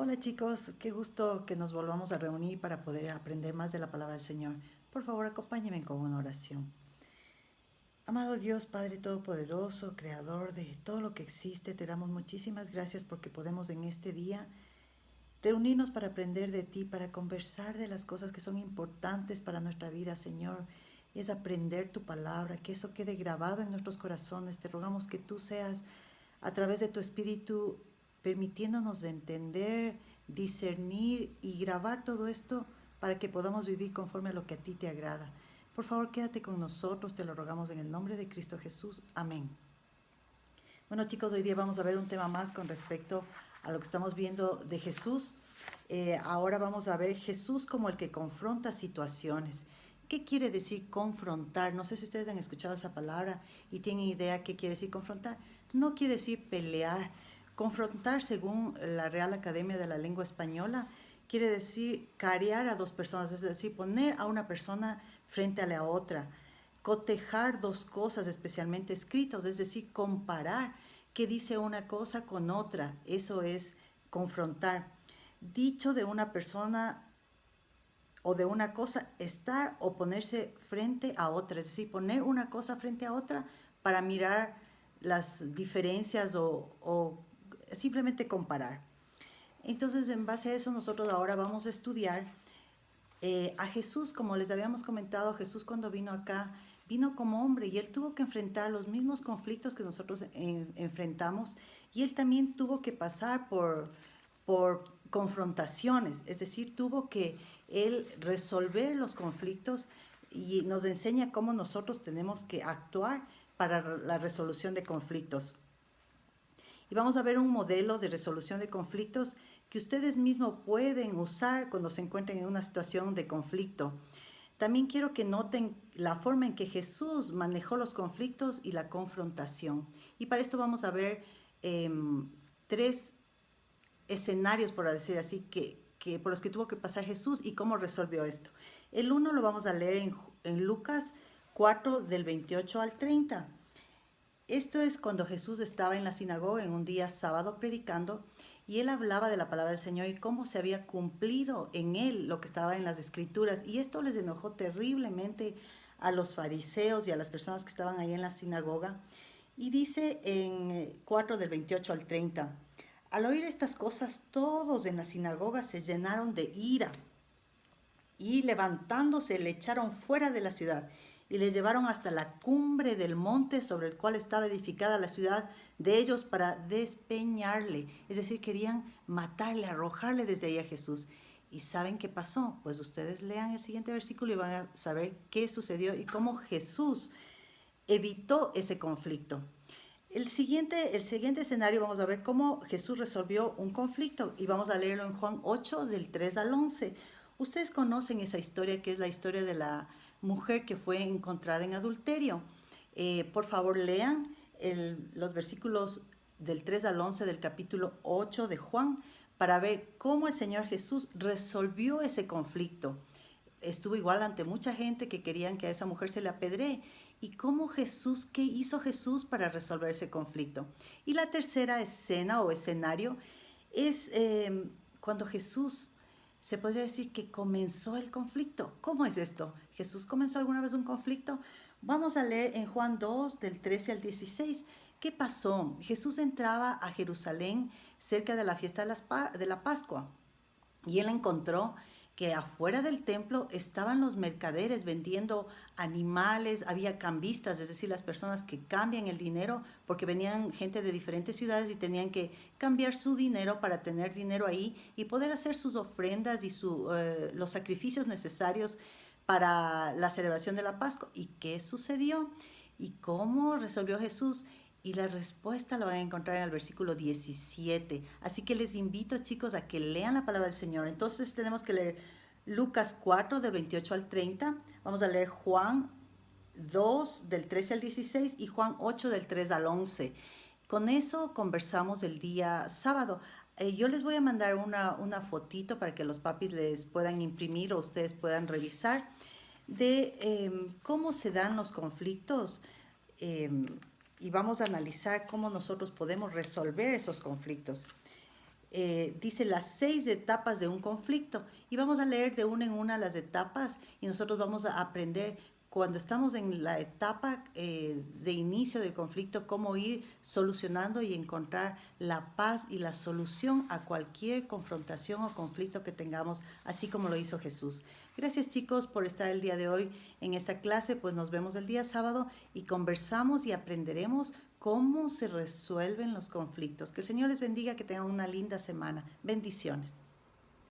Hola chicos, qué gusto que nos volvamos a reunir para poder aprender más de la palabra del Señor. Por favor, acompáñenme con una oración. Amado Dios, Padre Todopoderoso, Creador de todo lo que existe, te damos muchísimas gracias porque podemos en este día reunirnos para aprender de ti, para conversar de las cosas que son importantes para nuestra vida, Señor. Es aprender tu palabra, que eso quede grabado en nuestros corazones. Te rogamos que tú seas a través de tu espíritu permitiéndonos de entender, discernir y grabar todo esto para que podamos vivir conforme a lo que a ti te agrada. Por favor, quédate con nosotros, te lo rogamos en el nombre de Cristo Jesús. Amén. Bueno chicos, hoy día vamos a ver un tema más con respecto a lo que estamos viendo de Jesús. Ahora vamos a ver Jesús como el que confronta situaciones. ¿Qué quiere decir confrontar? No sé si ustedes han escuchado esa palabra y tienen idea qué quiere decir confrontar. No quiere decir pelear. Confrontar, según la Real Academia de la Lengua Española, quiere decir carear a dos personas, es decir, poner a una persona frente a la otra, cotejar dos cosas especialmente escritos, es decir, comparar qué dice una cosa con otra, eso es confrontar. Dicho de una persona o de una cosa, estar o ponerse frente a otra, es decir, poner una cosa frente a otra para mirar las diferencias o simplemente comparar. Entonces, en base a eso, nosotros ahora vamos a estudiar a Jesús, como les habíamos comentado. Jesús cuando vino acá, vino como hombre y él tuvo que enfrentar los mismos conflictos que nosotros enfrentamos, y él también tuvo que pasar por confrontaciones, es decir, tuvo que él resolver los conflictos, y nos enseña cómo nosotros tenemos que actuar para la resolución de conflictos. Y vamos a ver un modelo de resolución de conflictos que ustedes mismos pueden usar cuando se encuentren en una situación de conflicto. También quiero que noten la forma en que Jesús manejó los conflictos y la confrontación. Y para esto vamos a ver tres escenarios, por decir así, por los que tuvo que pasar Jesús y cómo resolvió esto. El uno lo vamos a leer en Lucas 4 del 28 al 30. Esto es cuando Jesús estaba en la sinagoga en un día sábado predicando, y él hablaba de la palabra del Señor y cómo se había cumplido en él lo que estaba en las escrituras. Y esto les enojó terriblemente a los fariseos y a las personas que estaban ahí en la sinagoga. Y dice en 4 del 28 al 30, al oír estas cosas, todos en la sinagoga se llenaron de ira y levantándose le echaron fuera de la ciudad y le llevaron hasta la cumbre del monte sobre el cual estaba edificada la ciudad de ellos para despeñarle. Es decir, querían matarle, arrojarle desde ahí a Jesús. ¿Y saben qué pasó? Pues ustedes lean el siguiente versículo y van a saber qué sucedió y cómo Jesús evitó ese conflicto. El siguiente escenario vamos a ver cómo Jesús resolvió un conflicto, y vamos a leerlo en Juan 8 del 3 al 11. Ustedes conocen esa historia, que es la historia de la mujer que fue encontrada en adulterio. Por favor, lean los versículos del 3 al 11 del capítulo 8 de Juan para ver cómo el Señor Jesús resolvió ese conflicto. Estuvo igual ante mucha gente que querían que a esa mujer se le apedree. ¿Y cómo Jesús, qué hizo Jesús para resolver ese conflicto? Y la tercera escena o escenario es cuando Jesús, se podría decir que comenzó el conflicto. ¿Cómo es esto? ¿Jesús comenzó alguna vez un conflicto? Vamos a leer en Juan 2 del 13 al 16. ¿Qué pasó? Jesús entraba a Jerusalén cerca de la fiesta de la Pascua, y él encontró que afuera del templo estaban los mercaderes vendiendo animales, había cambistas, es decir, las personas que cambian el dinero, porque venían gente de diferentes ciudades y tenían que cambiar su dinero para tener dinero ahí y poder hacer sus ofrendas y los sacrificios necesarios para la celebración de la Pascua. ¿Y qué sucedió? ¿Y cómo resolvió Jesús? Y la respuesta la van a encontrar en el versículo 17. Así que les invito, chicos, a que lean la palabra del Señor. Entonces tenemos que leer Lucas 4 del 28 al 30. Vamos a leer Juan 2 del 13 al 16 y Juan 8 del 3 al 11. Con eso conversamos el día sábado. Yo les voy a mandar una fotito para que los papis les puedan imprimir o ustedes puedan revisar de cómo se dan los conflictos, y vamos a analizar cómo nosotros podemos resolver esos conflictos. dice las 6 etapas de un conflicto y vamos a leer de una en una las etapas y nosotros vamos a aprender cuando estamos en la etapa de inicio del conflicto, cómo ir solucionando y encontrar la paz y la solución a cualquier confrontación o conflicto que tengamos, así como lo hizo Jesús. Gracias chicos por estar el día de hoy en esta clase, pues nos vemos el día sábado y conversamos y aprenderemos cómo se resuelven los conflictos. Que el Señor les bendiga, que tengan una linda semana. Bendiciones.